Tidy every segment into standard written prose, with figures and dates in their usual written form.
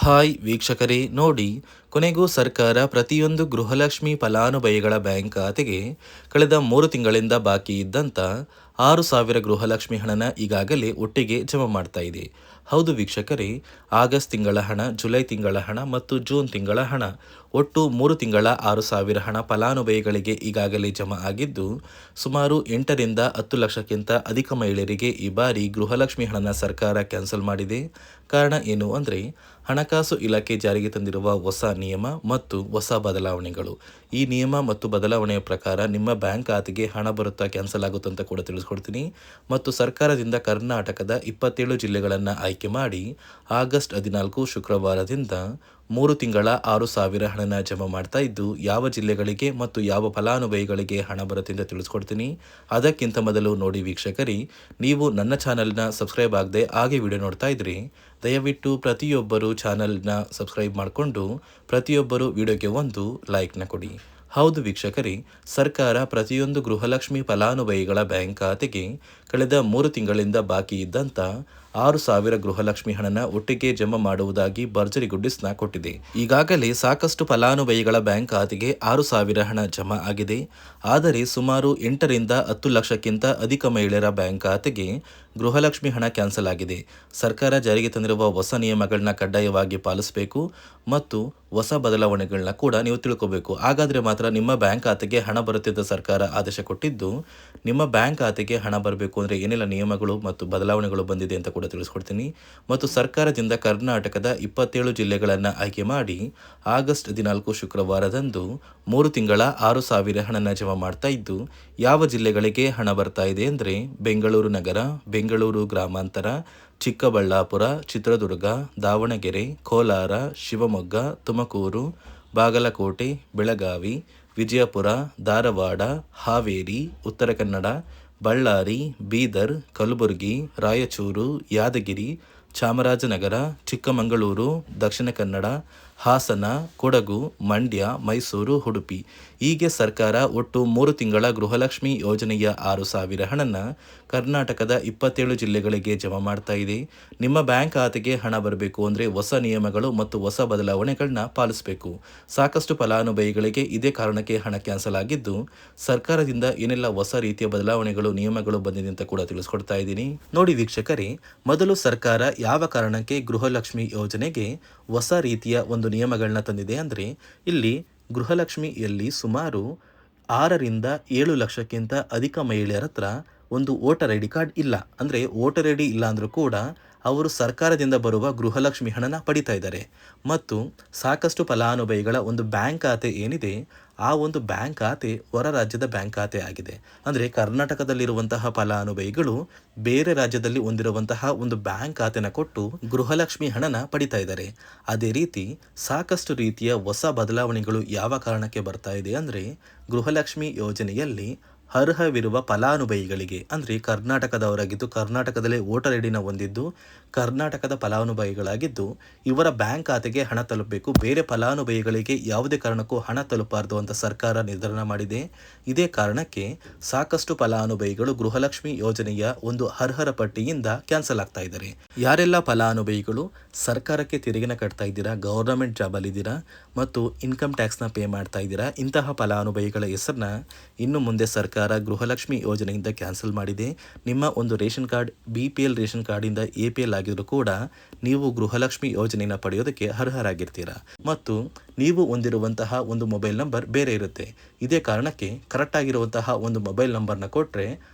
Hi ವೀಕ್ಷಕರೇ ನೋಡಿ, ಕೊನೆಗೂ ಸರ್ಕಾರ ಪ್ರತಿಯೊಂದು ಗೃಹಲಕ್ಷ್ಮಿ ಫಲಾನುಭವಿಗಳ ಬ್ಯಾಂಕ್ ಖಾತೆಗೆ ಕಳೆದ 3 ತಿಂಗಳಿಂದ ಬಾಕಿ ಇದ್ದಂಥ 6,000 ಗೃಹಲಕ್ಷ್ಮಿ ಹಣನ ಈಗಾಗಲೇ ಒಟ್ಟಿಗೆ ಜಮಾ ಮಾಡ್ತಾ ಇದೆ. ಹೌದು ವೀಕ್ಷಕರೇ, ಆಗಸ್ಟ್ ತಿಂಗಳ ಹಣ, ಜುಲೈ ತಿಂಗಳ ಹಣ ಮತ್ತು ಜೂನ್ ತಿಂಗಳ ಹಣ ಒಟ್ಟು 3 ತಿಂಗಳ 6,000 ಹಣ ಫಲಾನುಭವಿಗಳಿಗೆ ಈಗಾಗಲೇ ಜಮಾ ಆಗಿದ್ದು, ಸುಮಾರು 8ರಿಂದ 10 ಲಕ್ಷಕ್ಕಿಂತ ಅಧಿಕ ಮಹಿಳೆಯರಿಗೆ ಈ ಬಾರಿ ಗೃಹಲಕ್ಷ್ಮಿ ಹಣನ ಸರ್ಕಾರ ಕ್ಯಾನ್ಸಲ್ ಮಾಡಿದೆ. ಕಾರಣ ಏನು ಅಂದರೆ, ಹಣಕಾಸು ಇಲಾಖೆ ಜಾರಿಗೆ ತಂದಿರುವ ಹೊಸ ನಿಯಮ ಮತ್ತು ಹೊಸ ಬದಲಾವಣೆಗಳು. ಈ ನಿಯಮ ಮತ್ತು ಬದಲಾವಣೆಯ ಪ್ರಕಾರ ನಿಮ್ಮ ಬ್ಯಾಂಕ್ ಖಾತೆಗೆ ಹಣ ಬರುತ್ತಾ ಕ್ಯಾನ್ಸಲ್ ಆಗುತ್ತೆ ಅಂತ ಕೂಡ ತಿಳಿಸ್ಕೊಡ್ತೀನಿ. ಮತ್ತು ಸರ್ಕಾರದಿಂದ ಕರ್ನಾಟಕದ 27 ಜಿಲ್ಲೆಗಳನ್ನು ಆಯ್ಕೆ ಮಾಡಿ ಆಗಸ್ಟ್ 14 ಶುಕ್ರವಾರದಿಂದ 3 ತಿಂಗಳ 6,000 ಹಣನ ಜಮಾ ಮಾಡ್ತಾ ಇದ್ದು, ಯಾವ ಜಿಲ್ಲೆಗಳಿಗೆ ಮತ್ತು ಯಾವ ಫಲಾನುಭವಿಗಳಿಗೆ ಹಣ ಬರುತ್ತೆ ಅಂತ ತಿಳಿಸ್ಕೊಡ್ತೀನಿ. ಅದಕ್ಕಿಂತ ಮೊದಲು ನೋಡಿ ವೀಕ್ಷಕರೇ, ನೀವು ನನ್ನ ಚಾನಲ್ನ ಸಬ್ಸ್ಕ್ರೈಬ್ ಆಗದೆ ಹಾಗೆ ವಿಡಿಯೋ ನೋಡ್ತಾ ಇದ್ರಿ, ದಯವಿಟ್ಟು ಪ್ರತಿಯೊಬ್ಬರು ಚಾನಲ್ನ ಸಬ್ಸ್ಕ್ರೈಬ್ ಮಾಡಿಕೊಂಡು ಪ್ರತಿಯೊಬ್ಬರು ವಿಡಿಯೋಗೆ ಒಂದು ಲೈಕ್ನ ಕೊಡಿ. ಹೌದು ವೀಕ್ಷಕರೇ, ಸರ್ಕಾರ ಪ್ರತಿಯೊಂದು ಗೃಹಲಕ್ಷ್ಮಿ ಫಲಾನುಭವಿಗಳ ಬ್ಯಾಂಕ್ ಖಾತೆಗೆ ಕಳೆದ 3 ತಿಂಗಳಿಂದ ಬಾಕಿ ಇದ್ದಂಥ 6,000 ಗೃಹಲಕ್ಷ್ಮಿ ಹಣನ ಒಟ್ಟಿಗೆ ಜಮಾ ಮಾಡುವುದಾಗಿ ಭರ್ಜರಿ ಗುಡ್ಡಿಸ್ನ ಕೊಟ್ಟಿದೆ. ಈಗಾಗಲೇ ಸಾಕಷ್ಟು ಫಲಾನುಭವಿಗಳ ಬ್ಯಾಂಕ್ ಖಾತೆಗೆ 6,000 ಹಣ ಜಮಾ ಆಗಿದೆ. ಆದರೆ ಸುಮಾರು 8ರಿಂದ 10 ಲಕ್ಷಕ್ಕಿಂತ ಅಧಿಕ ಮಹಿಳೆಯರ ಬ್ಯಾಂಕ್ ಖಾತೆಗೆ ಗೃಹಲಕ್ಷ್ಮಿ ಹಣ ಕ್ಯಾನ್ಸಲ್ ಆಗಿದೆ. ಸರ್ಕಾರ ಜಾರಿಗೆ ತಂದಿರುವ ಹೊಸ ನಿಯಮಗಳನ್ನ ಕಡ್ಡಾಯವಾಗಿ ಪಾಲಿಸಬೇಕು ಮತ್ತು ಹೊಸ ಬದಲಾವಣೆಗಳನ್ನ ಕೂಡ ನೀವು ತಿಳ್ಕೋಬೇಕು. ಹಾಗಾದರೆ ಮಾತ್ರ ನಿಮ್ಮ ಬ್ಯಾಂಕ್ ಖಾತೆಗೆ ಹಣ ಬರುತ್ತೆ ಅಂತ ಸರ್ಕಾರ ಆದೇಶ ಕೊಟ್ಟಿದ್ದು, ನಿಮ್ಮ ಬ್ಯಾಂಕ್ ಖಾತೆಗೆ ಹಣ ಬರಬೇಕು ಅಂದರೆ ಏನೆಲ್ಲ ನಿಯಮಗಳು ಮತ್ತು ಬದಲಾವಣೆಗಳು ಬಂದಿದೆ ಅಂತ ಕೂಡ ತಿಳಿಸ್ಕೊಡ್ತೀನಿ. ಮತ್ತು ಸರ್ಕಾರದಿಂದ ಕರ್ನಾಟಕದ 27 ಜಿಲ್ಲೆಗಳನ್ನು ಆಯ್ಕೆ ಮಾಡಿ ಆಗಸ್ಟ್ 14 ಶುಕ್ರವಾರದಂದು 3 ತಿಂಗಳ 6,000 ಹಣನ ಜಮಾ ಮಾಡ್ತಾ ಇದ್ದು, ಯಾವ ಜಿಲ್ಲೆಗಳಿಗೆ ಹಣ ಬರ್ತಾ ಇದೆ ಅಂದರೆ ಬೆಂಗಳೂರು ನಗರ, ಬೆಂಗಳೂರು ಗ್ರಾಮಾಂತರ, ಚಿಕ್ಕಬಳ್ಳಾಪುರ, ಚಿತ್ರದುರ್ಗ, ದಾವಣಗೆರೆ, ಕೋಲಾರ, ಶಿವಮೊಗ್ಗ, ತುಮಕೂರು, ಬಾಗಲಕೋಟೆ, ಬೆಳಗಾವಿ, ವಿಜಯಪುರ, ಧಾರವಾಡ, ಹಾವೇರಿ, ಉತ್ತರ ಕನ್ನಡ, ಬಳ್ಳಾರಿ, ಬೀದರ್, ಕಲಬುರಗಿ, ರಾಯಚೂರು, ಯಾದಗಿರಿ, ಚಾಮರಾಜನಗರ, ಚಿಕ್ಕಮಗಳೂರು, ದಕ್ಷಿಣ ಕನ್ನಡ, ಹಾಸನ, ಕೊಡಗು, ಮಂಡ್ಯ, ಮೈಸೂರು, ಉಡುಪಿ ಹೀಗೆ ಸರ್ಕಾರ ಒಟ್ಟು 3 ತಿಂಗಳ ಗೃಹಲಕ್ಷ್ಮಿ ಯೋಜನೆಯ 6,000 ಹಣನ ಕರ್ನಾಟಕದ 27 ಜಿಲ್ಲೆಗಳಿಗೆ ಜಮಾ ಮಾಡ್ತಾ ಇದೆ. ನಿಮ್ಮ ಬ್ಯಾಂಕ್ ಖಾತೆಗೆ ಹಣ ಬರಬೇಕು ಅಂದರೆ ಹೊಸ ನಿಯಮಗಳು ಮತ್ತು ಹೊಸ ಬದಲಾವಣೆಗಳನ್ನ ಪಾಲಿಸಬೇಕು. ಸಾಕಷ್ಟು ಫಲಾನುಭವಿಗಳಿಗೆ ಇದೇ ಕಾರಣಕ್ಕೆ ಹಣ ಕ್ಯಾನ್ಸಲ್ ಆಗಿದ್ದು, ಸರ್ಕಾರದಿಂದ ಏನೆಲ್ಲ ಹೊಸ ರೀತಿಯ ಬದಲಾವಣೆಗಳು, ನಿಯಮಗಳು ಬಂದಿದೆ ಅಂತ ಕೂಡ ತಿಳಿಸ್ಕೊಡ್ತಾ ಇದ್ದೀನಿ. ನೋಡಿ ವೀಕ್ಷಕರೇ, ಮೊದಲು ಸರ್ಕಾರ ಯಾವ ಕಾರಣಕ್ಕೆ ಗೃಹಲಕ್ಷ್ಮಿ ಯೋಜನೆಗೆ ಹೊಸ ರೀತಿಯ ಒಂದು ನಿಯಮಗಳನ್ನ ತಂದಿದೆ ಅಂದರೆ, ಇಲ್ಲಿ ಗೃಹಲಕ್ಷ್ಮಿಯಲ್ಲಿ ಸುಮಾರು 6ರಿಂದ 7 ಲಕ್ಷಕ್ಕಿಂತ ಅಧಿಕ ಮಹಿಳೆಯರ ಹತ್ರ ಒಂದು ವೋಟರ್ ಐ ಡಿ ಕಾರ್ಡ್ ಇಲ್ಲ. ಅಂದರೆ ವೋಟರ್ ಐ ಡಿ ಇಲ್ಲ ಅಂದರೂ ಕೂಡ ಅವರು ಸರ್ಕಾರದಿಂದ ಬರುವ ಗೃಹಲಕ್ಷ್ಮಿ ಹಣನ ಪಡಿತಾ ಇದ್ದಾರೆ. ಮತ್ತು ಸಾಕಷ್ಟು ಫಲಾನುಭವಿಗಳ ಒಂದು ಬ್ಯಾಂಕ್ ಖಾತೆ ಏನಿದೆ, ಆ ಒಂದು ಬ್ಯಾಂಕ್ ಖಾತೆ ಹೊರ ರಾಜ್ಯದ ಬ್ಯಾಂಕ್ ಖಾತೆ ಆಗಿದೆ. ಅಂದರೆ ಕರ್ನಾಟಕದಲ್ಲಿರುವಂತಹ ಫಲಾನುಭವಿಗಳು ಬೇರೆ ರಾಜ್ಯದಲ್ಲಿ ಹೊಂದಿರುವಂತಹ ಒಂದು ಬ್ಯಾಂಕ್ ಖಾತೆನ ಕೊಟ್ಟು ಗೃಹಲಕ್ಷ್ಮಿ ಹಣನ ಪಡಿತಾ ಇದ್ದಾರೆ. ಅದೇ ರೀತಿ ಸಾಕಷ್ಟು ರೀತಿಯ ಹೊಸ ಬದಲಾವಣೆಗಳು ಯಾವ ಕಾರಣಕ್ಕೆ ಬರ್ತಾ ಇದೆ ಅಂದರೆ, ಗೃಹಲಕ್ಷ್ಮಿ ಯೋಜನೆಯಲ್ಲಿ ಅರ್ಹವಿರುವ ಫಲಾನುಭವಿಗಳಿಗೆ ಅಂದರೆ ಕರ್ನಾಟಕದವರಾಗಿದ್ದು, ಕರ್ನಾಟಕದಲ್ಲೇ ವೋಟರ್ ಐ ಡಿನ ಹೊಂದಿದ್ದು, ಕರ್ನಾಟಕದ ಫಲಾನುಭವಿಗಳಾಗಿದ್ದು ಇವರ ಬ್ಯಾಂಕ್ ಖಾತೆಗೆ ಹಣ ತಲುಪಬೇಕು. ಬೇರೆ ಫಲಾನುಭವಿಗಳಿಗೆ ಯಾವುದೇ ಕಾರಣಕ್ಕೂ ಹಣ ತಲುಪಬಾರದು ಅಂತ ಸರ್ಕಾರ ನಿರ್ಧಾರ ಮಾಡಿದೆ. ಇದೇ ಕಾರಣಕ್ಕೆ ಸಾಕಷ್ಟು ಫಲಾನುಭವಿಗಳು ಗೃಹಲಕ್ಷ್ಮಿ ಯೋಜನೆಯ ಒಂದು ಅರ್ಹರ ಪಟ್ಟಿಯಿಂದ ಕ್ಯಾನ್ಸಲ್ ಆಗ್ತಾ ಇದ್ದಾರೆ. ಯಾರೆಲ್ಲ ಫಲಾನುಭವಿಗಳು ಸರ್ಕಾರಕ್ಕೆ ತೆರಿಗೆನ ಕಟ್ತಾ ಇದ್ದೀರಾ, ಗೌರ್ನಮೆಂಟ್ ಜಾಬಲ್ಲಿದ್ದೀರಾ ಮತ್ತು ಇನ್ಕಮ್ ಟ್ಯಾಕ್ಸ್ನ ಪೇ ಮಾಡ್ತಾ ಇದ್ದೀರಾ, ಇಂತಹ ಫಲಾನುಭವಿಗಳ ಹೆಸರನ್ನ ಇನ್ನು ಮುಂದೆ ಸರ್ಕಾರ ಗೃಹಲಕ್ಷ್ಮಿ ಯೋಜನೆಯಿಂದ ಕ್ಯಾನ್ಸಲ್ ಮಾಡಿದೆ. ನಿಮ್ಮ ಒಂದು ರೇಷನ್ ಕಾರ್ಡ್ BPL ರೇಷನ್ ಕಾರ್ಡಿಂದ APL ಆಗಿದ್ರು ಕೂಡ ನೀವು ಗೃಹಲಕ್ಷ್ಮಿ ಯೋಜನೆಯನ್ನು ಪಡೆಯೋದಕ್ಕೆ ಅರ್ಹರಾಗಿರ್ತೀರಾ. ಮತ್ತು ನೀವು ಹೊಂದಿರುವಂತಹ ಒಂದು ಮೊಬೈಲ್ ನಂಬರ್ ಬೇರೆ ಇರುತ್ತೆ. ಇದೇ ಕಾರಣಕ್ಕೆ ಕರೆಕ್ಟ್ ಆಗಿರುವಂತಹ ಒಂದು ಮೊಬೈಲ್ ನಂಬರ್ನ ಕೊಟ್ಟರೆ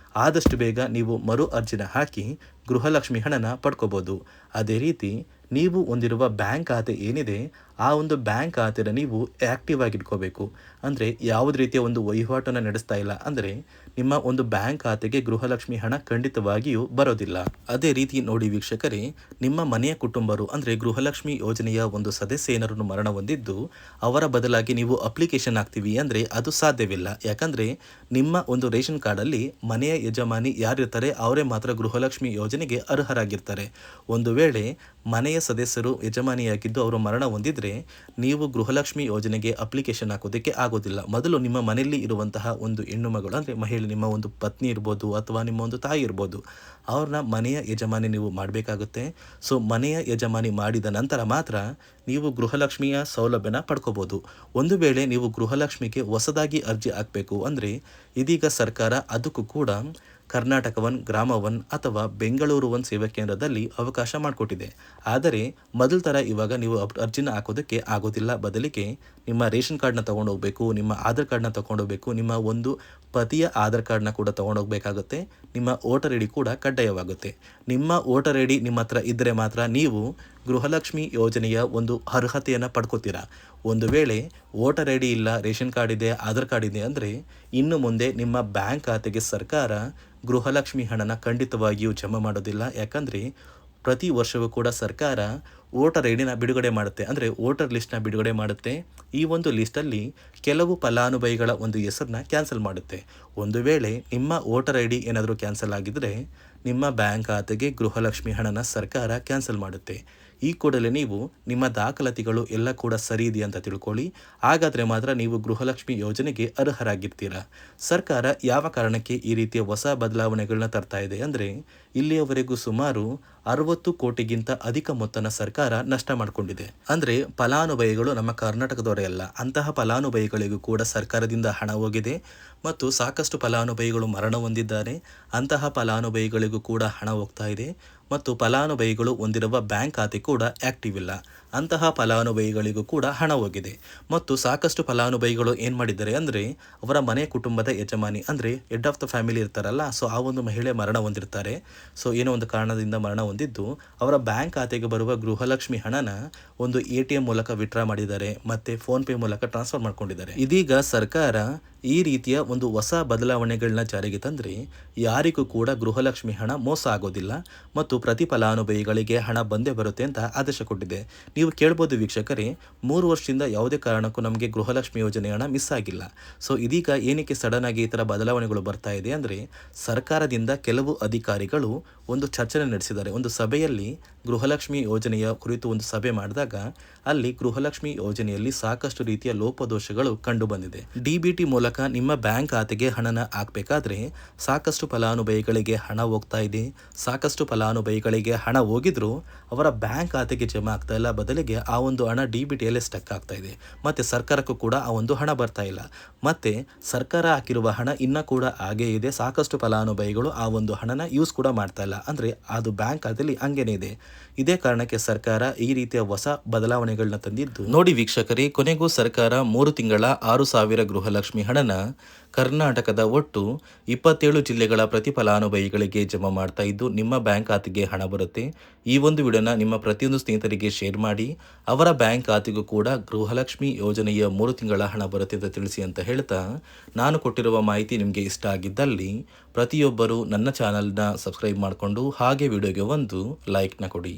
ಆದಷ್ಟು ಬೇಗ ನೀವು ಮರು ಅರ್ಜಿನ ಹಾಕಿ ಗೃಹಲಕ್ಷ್ಮಿ ಹಣನ ಪಡ್ಕೋಬೋದು. ಅದೇ ರೀತಿ ನೀವು ಹೊಂದಿರುವ ಬ್ಯಾಂಕ್ ಖಾತೆ ಏನಿದೆ, ಆ ಒಂದು ಬ್ಯಾಂಕ್ ಖಾತೆನ ನೀವು ಆ್ಯಕ್ಟಿವ್ ಆಗಿ ಇಟ್ಕೋಬೇಕು. ಅಂದರೆ ಯಾವುದೇ ರೀತಿಯ ಒಂದು ವಹಿವಾಟನ್ನು ನಡೆಸ್ತಾ ಇಲ್ಲ ಅಂದರೆ ನಿಮ್ಮ ಒಂದು ಬ್ಯಾಂಕ್ ಖಾತೆಗೆ ಗೃಹಲಕ್ಷ್ಮಿ ಹಣ ಖಂಡಿತವಾಗಿಯೂ ಬರೋದಿಲ್ಲ. ಅದೇ ರೀತಿ ನೋಡಿ ವೀಕ್ಷಕರೇ, ನಿಮ್ಮ ಮನೆಯ ಕುಟುಂಬರು ಅಂದರೆ ಗೃಹಲಕ್ಷ್ಮಿ ಯೋಜನೆಯ ಒಂದು ಸದಸ್ಯ ಏನಾರನ್ನು ಮರಣ ಹೊಂದಿದ್ದು ಅವರ ಬದಲಾಗಿ ನೀವು ಅಪ್ಲಿಕೇಶನ್ ಹಾಕ್ತೀವಿ ಅಂದರೆ ಅದು ಸಾಧ್ಯವಿಲ್ಲ. ಯಾಕಂದರೆ ನಿಮ್ಮ ಒಂದು ರೇಷನ್ ಕಾರ್ಡಲ್ಲಿ ಮನೆಯ ಯಜಮಾನಿ ಯಾರಿರ್ತಾರೆ ಅವರೇ ಮಾತ್ರ ಗೃಹಲಕ್ಷ್ಮಿ ಯೋಜನೆಗೆ ಅರ್ಹರಾಗಿರ್ತಾರೆ. ಒಂದು ವೇಳೆ ಮನೆಯ ಮನೆಯ ಸದಸ್ಯರು ಯಜಮಾನಿಯಾಗಿದ್ದು ಅವರು ಮರಣ ಹೊಂದಿದ್ರೆ ನೀವು ಗೃಹಲಕ್ಷ್ಮಿ ಯೋಜನೆಗೆ ಅಪ್ಲಿಕೇಶನ್ ಹಾಕೋದಕ್ಕೆ ಆಗೋದಿಲ್ಲ. ಮೊದಲು ನಿಮ್ಮ ಮನೆಯಲ್ಲಿ ಇರುವಂತಹ ಒಂದು ಹೆಣ್ಣು ಮಗಳು ಅಂದರೆ ಮಹಿಳೆ, ನಿಮ್ಮ ಒಂದು ಪತ್ನಿ ಇರ್ಬೋದು ಅಥವಾ ನಿಮ್ಮ ಒಂದು ತಾಯಿ ಇರ್ಬೋದು, ಅವ್ರನ್ನ ಮನೆಯ ಯಜಮಾನಿ ನೀವು ಮಾಡಬೇಕಾಗುತ್ತೆ. ಸೊ ಮನೆಯ ಯಜಮಾನಿ ಮಾಡಿದ ನಂತರ ಮಾತ್ರ ನೀವು ಗೃಹಲಕ್ಷ್ಮಿಯ ಸೌಲಭ್ಯನ ಪಡ್ಕೋಬೋದು. ಒಂದು ವೇಳೆ ನೀವು ಗೃಹಲಕ್ಷ್ಮಿಗೆ ಹೊಸದಾಗಿ ಅರ್ಜಿ ಹಾಕಬೇಕು ಅಂದರೆ ಇದೀಗ ಸರ್ಕಾರ ಅದಕ್ಕೂ ಕೂಡ ಕರ್ನಾಟಕ ಒನ್, ಗ್ರಾಮ ಒನ್ ಅಥವಾ ಬೆಂಗಳೂರು ಒನ್ ಸೇವಾ ಕೇಂದ್ರದಲ್ಲಿ ಅವಕಾಶ ಮಾಡಿಕೊಟ್ಟಿದೆ. ಆದರೆ ಮೊದಲ ಥರ ಇವಾಗ ನೀವು ಅರ್ಜಿನ ಹಾಕೋದಕ್ಕೆ ಆಗೋದಿಲ್ಲ. ಬದಲಿಗೆ ನಿಮ್ಮ ರೇಷನ್ ಕಾರ್ಡ್ನ ತೊಗೊಂಡೋಗ್ಬೇಕು, ನಿಮ್ಮ ಆಧಾರ್ ಕಾರ್ಡ್ನ ತೊಗೊಂಡೋಗ್ಬೇಕು, ನಿಮ್ಮ ಒಂದು ಪತಿಯ ಆಧಾರ್ ಕಾರ್ಡ್ನ ಕೂಡ ತೊಗೊಂಡೋಗ್ಬೇಕಾಗುತ್ತೆ. ನಿಮ್ಮ ವೋಟರ್ ಐ ಡಿ ಕೂಡ ಕಡ್ಡಾಯವಾಗುತ್ತೆ. ನಿಮ್ಮ ವೋಟರ್ ಐ ಡಿ ನಿಮ್ಮ ಹತ್ರ ಇದ್ದರೆ ಮಾತ್ರ ನೀವು ಗೃಹಲಕ್ಷ್ಮಿ ಯೋಜನೆಯ ಒಂದು ಅರ್ಹತೆಯನ್ನು ಪಡ್ಕೋತೀರಾ. ಒಂದು ವೇಳೆ ವೋಟರ್ ಐ ಡಿ ಇಲ್ಲ, ರೇಷನ್ ಕಾರ್ಡ್ ಇದೆ, ಆಧಾರ್ ಕಾರ್ಡ್ ಇದೆ ಅಂದರೆ ಇನ್ನು ಮುಂದೆ ನಿಮ್ಮ ಬ್ಯಾಂಕ್ ಖಾತೆಗೆ ಸರ್ಕಾರ ಗೃಹಲಕ್ಷ್ಮಿ ಹಣನ ಖಂಡಿತವಾಗಿಯೂ ಜಮಾ ಮಾಡೋದಿಲ್ಲ. ಯಾಕಂದರೆ ಪ್ರತಿ ವರ್ಷವೂ ಕೂಡ ಸರ್ಕಾರ ವೋಟರ್ ಐ ಡಿನ ಬಿಡುಗಡೆ ಮಾಡುತ್ತೆ, ಅಂದರೆ ವೋಟರ್ ಲಿಸ್ಟ್ನ ಬಿಡುಗಡೆ ಮಾಡುತ್ತೆ. ಈ ಒಂದು ಲಿಸ್ಟಲ್ಲಿ ಕೆಲವು ಫಲಾನುಭವಿಗಳ ಒಂದು ಹೆಸರನ್ನ ಕ್ಯಾನ್ಸಲ್ ಮಾಡುತ್ತೆ. ಒಂದು ವೇಳೆ ನಿಮ್ಮ ವೋಟರ್ ಐ ಡಿ ಏನಾದರೂ ಕ್ಯಾನ್ಸಲ್ ಆಗಿದ್ದರೆ ನಿಮ್ಮ ಬ್ಯಾಂಕ್ ಖಾತೆಗೆ ಗೃಹಲಕ್ಷ್ಮಿ ಹಣನ ಸರ್ಕಾರ ಕ್ಯಾನ್ಸಲ್ ಮಾಡುತ್ತೆ. ಈ ಕೂಡಲೇ ನೀವು ನಿಮ್ಮ ದಾಖಲಾತಿಗಳು ಎಲ್ಲ ಕೂಡ ಸರಿ ಇದೆ ಅಂತ ತಿಳ್ಕೊಳ್ಳಿ. ಹಾಗಾದರೆ ಮಾತ್ರ ನೀವು ಗೃಹಲಕ್ಷ್ಮಿ ಯೋಜನೆಗೆ ಅರ್ಹರಾಗಿರ್ತೀರ. ಸರ್ಕಾರ ಯಾವ ಕಾರಣಕ್ಕೆ ಈ ರೀತಿಯ ಹೊಸ ಬದಲಾವಣೆಗಳನ್ನ ತರ್ತಾ ಇದೆ ಅಂದರೆ ಇಲ್ಲಿಯವರೆಗೂ ಸುಮಾರು 60 ಕೋಟಿಗಿಂತ ಅಧಿಕ ಮೊತ್ತನ ಸರ್ಕಾರ ನಷ್ಟ ಮಾಡಿಕೊಂಡಿದೆ. ಅಂದರೆ ಫಲಾನುಭವಿಗಳು ನಮ್ಮ ಕರ್ನಾಟಕದವರೇ ಅಲ್ಲ, ಅಂತಹ ಫಲಾನುಭವಿಗಳಿಗೂ ಕೂಡ ಸರ್ಕಾರದಿಂದ ಹಣ ಹೋಗಿದೆ ಮತ್ತು ಸಾಕಷ್ಟು ಫಲಾನುಭವಿಗಳು ಮರಣ ಹೊಂದಿದ್ದಾರೆ. ಅಂತಹ ಫಲಾನುಭವಿಗಳಿಗೂ ಕೂಡ ಹಣ ಹೋಗ್ತಾ ಇದೆ ಮತ್ತು ಫಲಾನುಭವಿಗಳು ಹೊಂದಿರುವ ಬ್ಯಾಂಕ್ ಖಾತೆ ಕೂಡ ಆ್ಯಕ್ಟಿವ್ ಇಲ್ಲ. ಅಂತಹ ಫಲಾನುಭವಿಗಳಿಗೂ ಕೂಡ ಹಣ ಹೋಗಿದೆ ಮತ್ತು ಸಾಕಷ್ಟು ಫಲಾನುಭವಿಗಳು ಏನು ಮಾಡಿದ್ದಾರೆ ಅಂದರೆ ಅವರ ಮನೆ ಕುಟುಂಬದ ಯಜಮಾನಿ ಅಂದರೆ ಹೆಡ್ ಆಫ್ ದ ಫ್ಯಾಮಿಲಿ ಇರ್ತಾರಲ್ಲ, ಸೊ ಆ ಒಂದು ಮಹಿಳೆ ಮರಣ ಹೊಂದಿರ್ತಾರೆ. ಸೊ ಏನೋ ಒಂದು ಕಾರಣದಿಂದ ಮರಣ ಹೊಂದಿದ್ದು ಅವರ ಬ್ಯಾಂಕ್ ಖಾತೆಗೆ ಬರುವ ಗೃಹಲಕ್ಷ್ಮಿ ಹಣನ ಒಂದು ATM ಮೂಲಕ ವಿತ್ಡ್ರಾ ಮಾಡಿದ್ದಾರೆ ಮತ್ತು ಫೋನ್ಪೇ ಮೂಲಕ ಟ್ರಾನ್ಸ್ಫರ್ ಮಾಡ್ಕೊಂಡಿದ್ದಾರೆ. ಇದೀಗ ಸರ್ಕಾರ ಈ ರೀತಿಯ ಒಂದು ಹೊಸ ಬದಲಾವಣೆಗಳನ್ನ ಜಾರಿಗೆ ತಂದರೆ ಯಾರಿಗೂ ಕೂಡ ಗೃಹಲಕ್ಷ್ಮಿ ಹಣ ಮೋಸ ಆಗೋದಿಲ್ಲ ಮತ್ತು ಪ್ರತಿ ಫಲಾನುಭವಿಗಳಿಗೆ ಹಣ ಬಂದೇ ಬರುತ್ತೆ ಅಂತ ಆದೇಶ ಕೊಟ್ಟಿದೆ. ನೀವು ಕೇಳ್ಬೋದು ವೀಕ್ಷಕರೇ, 3 ವರ್ಷದಿಂದ ಯಾವುದೇ ಕಾರಣಕ್ಕೂ ನಮಗೆ ಗೃಹಲಕ್ಷ್ಮಿ ಯೋಜನೆ ಹಣ ಮಿಸ್ ಆಗಿಲ್ಲ. ಸೊ ಇದೀಗ ಏನಕ್ಕೆ ಸಡನ್ ಆಗಿ ಈ ಥರ ಬದಲಾವಣೆಗಳು ಬರ್ತಾ ಇದೆ ಅಂದರೆ ಸರ್ಕಾರದಿಂದ ಕೆಲವು ಅಧಿಕಾರಿಗಳು ಒಂದು ಚರ್ಚೆ ನಡೆಸಿದ್ದಾರೆ. ಒಂದು ಸಭೆಯಲ್ಲಿ ಗೃಹಲಕ್ಷ್ಮಿ ಯೋಜನೆಯ ಕುರಿತು ಒಂದು ಸಭೆ ಮಾಡಿದಾಗ ಅಲ್ಲಿ ಗೃಹಲಕ್ಷ್ಮಿ ಯೋಜನೆಯಲ್ಲಿ ಸಾಕಷ್ಟು ರೀತಿಯ ಲೋಪದೋಷಗಳು ಕಂಡು ಬಂದಿದೆ. DBT ಮೂಲಕ ನಿಮ್ಮ ಬ್ಯಾಂಕ್ ಖಾತೆಗೆ ಹಣನ ಹಾಕಬೇಕಾದ್ರೆ ಸಾಕಷ್ಟು ಫಲಾನುಭವಿಗಳಿಗೆ ಹಣ ಹೋಗ್ತಾ ಇದೆ. ಸಾಕಷ್ಟು ಫಲಾನುಭವಿಗಳಿಗೆ ಹಣ ಹೋಗಿದ್ರು ಅವರ ಬ್ಯಾಂಕ್ ಖಾತೆಗೆ ಜಮಾ ಆಗ್ತಾ ಇಲ್ಲ. ಬದಲಿಗೆ ಆ ಒಂದು ಹಣ DBTಯಲ್ಲೇ ಸ್ಟಕ್ ಆಗ್ತಾ ಇದೆ ಮತ್ತು ಸರ್ಕಾರಕ್ಕೂ ಕೂಡ ಆ ಒಂದು ಹಣ ಬರ್ತಾ ಇಲ್ಲ. ಮತ್ತು ಸರ್ಕಾರ ಹಾಕಿರುವ ಹಣ ಇನ್ನೂ ಕೂಡ ಹಾಗೇ ಇದೆ. ಸಾಕಷ್ಟು ಫಲಾನುಭವಿಗಳು ಆ ಒಂದು ಹಣನ ಯೂಸ್ ಕೂಡ ಮಾಡ್ತಾ ಇಲ್ಲ, ಅಂದರೆ ಅದು ಬ್ಯಾಂಕ್ ಖಾತೆಯಲ್ಲಿ ಹಂಗೇನೆ ಇದೆ. ಇದೇ ಕಾರಣಕ್ಕೆ ಸರ್ಕಾರ ಈ ರೀತಿಯ ಹೊಸ ಬದಲಾವಣೆಗಳನ್ನ ತಂದಿದ್ದು. ನೋಡಿ ವೀಕ್ಷಕರೇ, ಕೊನೆಗೂ ಸರ್ಕಾರ 3 ತಿಂಗಳ 6,000 ಗೃಹಲಕ್ಷ್ಮಿ ಹಣನ ಕರ್ನಾಟಕದ ಒಟ್ಟು 27 ಜಿಲ್ಲೆಗಳ ಪ್ರತಿ ಫಲಾನುಭವಿಗಳಿಗೆ ಜಮಾ ಮಾಡ್ತಾ ಇದ್ದು ನಿಮ್ಮ ಬ್ಯಾಂಕ್ ಖಾತೆಗೆ ಹಣ ಬರುತ್ತೆ. ಈ ಒಂದು ವಿಡಿಯೋನ ನಿಮ್ಮ ಪ್ರತಿಯೊಂದು ಸ್ನೇಹಿತರಿಗೆ ಶೇರ್ ಮಾಡಿ, ಅವರ ಬ್ಯಾಂಕ್ ಖಾತೆಗೂ ಕೂಡ ಗೃಹಲಕ್ಷ್ಮಿ ಯೋಜನೆಯ 3 ತಿಂಗಳ ಹಣ ಬರುತ್ತೆ ಅಂತ ತಿಳಿಸಿ ಅಂತ ಹೇಳ್ತಾ, ನಾನು ಕೊಟ್ಟಿರುವ ಮಾಹಿತಿ ನಿಮಗೆ ಇಷ್ಟ ಆಗಿದ್ದಲ್ಲಿ ಪ್ರತಿಯೊಬ್ಬರು ನನ್ನ ಚಾನಲ್ನ ಸಬ್ಸ್ಕ್ರೈಬ್ ಮಾಡಿಕೊಂಡು ಹಾಗೆ ವಿಡಿಯೋಗೆ ಒಂದು ಲೈಕ್ನ ಕೊಡಿ.